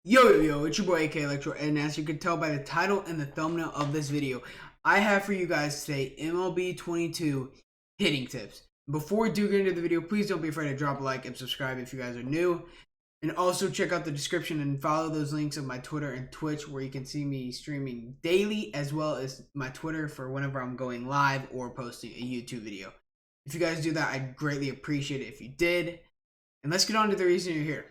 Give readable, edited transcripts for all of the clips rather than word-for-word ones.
Yo, it's your boy AK Electro, and as you can tell by the title and the thumbnail of this video, I have for you guys today MLB 22 hitting tips. Before we do get into the video, please don't be afraid to drop a like and subscribe if you guys are new. And also check out the description and follow those links of my Twitter and Twitch where you can see me streaming daily, as well as my Twitter for whenever I'm going live or posting a YouTube video. If you guys do that, I'd greatly appreciate it if you did. And let's get on to the reason you're here.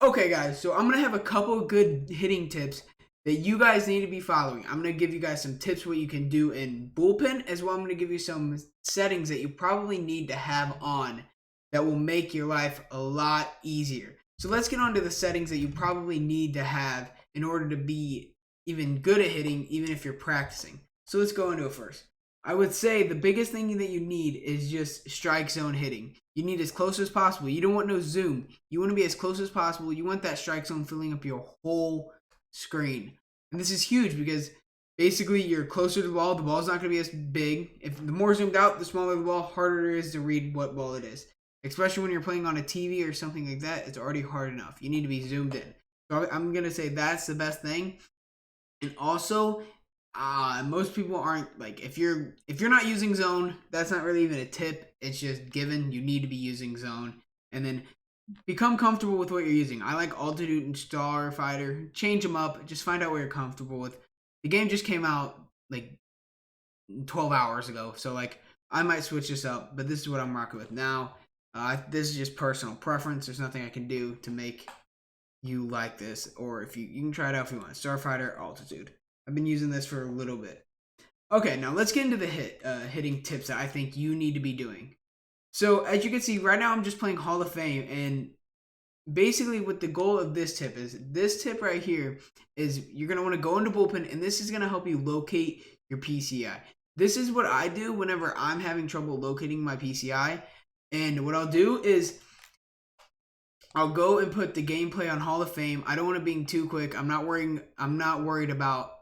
Okay guys, so I'm going to have a couple of good hitting tips that you guys need to be following. I'm going to give you guys some tips what you can do in bullpen, as well I'm going to give you some settings that you probably need to have on that will make your life a lot easier. So let's get on to the settings that you probably need to have in order to be even good at hitting, even if you're practicing. So let's go into it first. I would say the biggest thing that you need is just strike zone hitting. You need as close as possible. You don't want no zoom. You want to be as close as possible. You want that strike zone filling up your whole screen. And this is huge because basically you're closer to the ball. The ball's not going to be as big. If the more zoomed out, the smaller the ball, harder it is to read what ball it is. Especially when you're playing on a TV or something like that, it's already hard enough. You need to be zoomed in. So I'm going to say that's the best thing. And also, most people aren't, like, if you're not using zone, that's not really even a tip. It's just given. You need to be using zone, and then become comfortable with what you're using. I like altitude and starfighter. Change them up. Just find out what you're comfortable with. The game just came out like 12 hours ago, so like I might switch this up, but this is what I'm rocking with now. This is just personal preference. There's nothing I can do to make you like this, or if you can try it out if you want. Starfighter, altitude. I've been using this for a little bit. Okay, now let's get into the hitting tips that I think you need to be doing. So as you can see, right now I'm just playing Hall of Fame, and basically what the goal of this tip is, this tip right here is you're going to want to go into bullpen, and this is going to help you locate your PCI. This is what I do whenever I'm having trouble locating my PCI, and what I'll do is I'll go and put the gameplay on Hall of Fame. I don't want it being too quick. I'm not worried about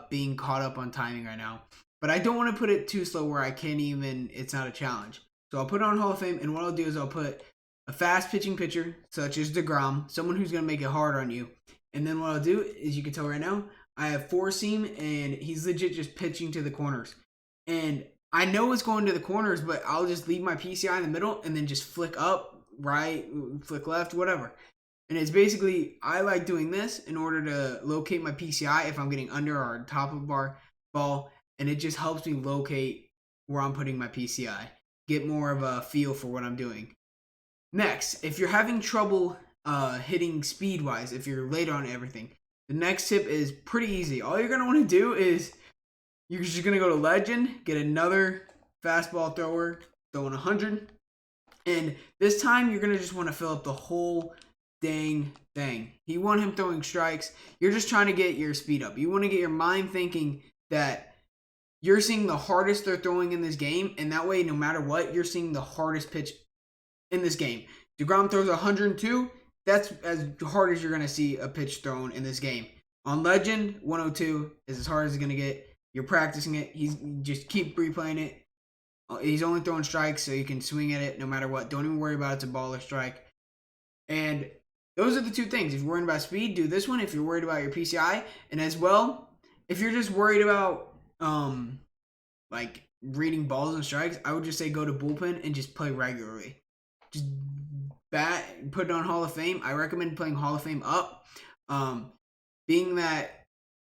being caught up on timing right now, but I don't want to put it too slow where I can't even, it's not a challenge. So I'll put it on Hall of Fame, and what I'll do is I'll put a fast pitching pitcher such as DeGrom, someone who's going to make it hard on you. And then what I'll do is, you can tell right now, I have four seam, and he's legit just pitching to the corners. And I know it's going to the corners, but I'll just leave my PCI in the middle and then just flick up, right, flick left, whatever. And it's basically, I like doing this in order to locate my PCI if I'm getting under or top of our ball. And it just helps me locate where I'm putting my PCI. Get more of a feel for what I'm doing. Next, if you're having trouble hitting speed-wise, if you're late on everything, the next tip is pretty easy. All you're going to want to do is, you're just going to go to Legend, get another fastball thrower, throwing 100. And this time, you're going to just want to fill up the whole dang thing. You want him throwing strikes. You're just trying to get your speed up. You want to get your mind thinking that you're seeing the hardest they're throwing in this game, and that way, no matter what, you're seeing the hardest pitch in this game. DeGrom throws 102. That's as hard as you're going to see a pitch thrown in this game. On Legend, 102 is as hard as it's going to get. You're practicing it. Just keep replaying it. He's only throwing strikes, so you can swing at it no matter what. Don't even worry about it's a ball or strike. And those are the two things. If you're worried about speed, do this one. If you're worried about your PCI, and as well, if you're just worried about like reading balls and strikes, I would just say go to bullpen and just play regularly. Just bat, put it on Hall of Fame. I recommend playing Hall of Fame up. Being that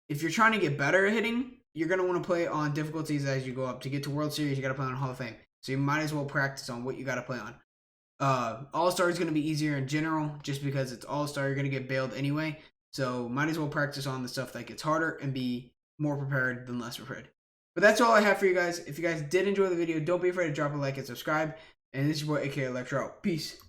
if you're trying to get better at hitting, you're going to want to play on difficulties as you go up. To get to World Series, you got to play on Hall of Fame. So you might as well practice on what you got to play on. All-Star is going to be easier in general just because it's All-Star. You're going to get bailed anyway. So might as well practice on the stuff that gets harder and be more prepared than less prepared. But that's all I have for you guys. If you guys did enjoy the video, don't be afraid to drop a like and subscribe. And this is your boy, AK Electro. Peace.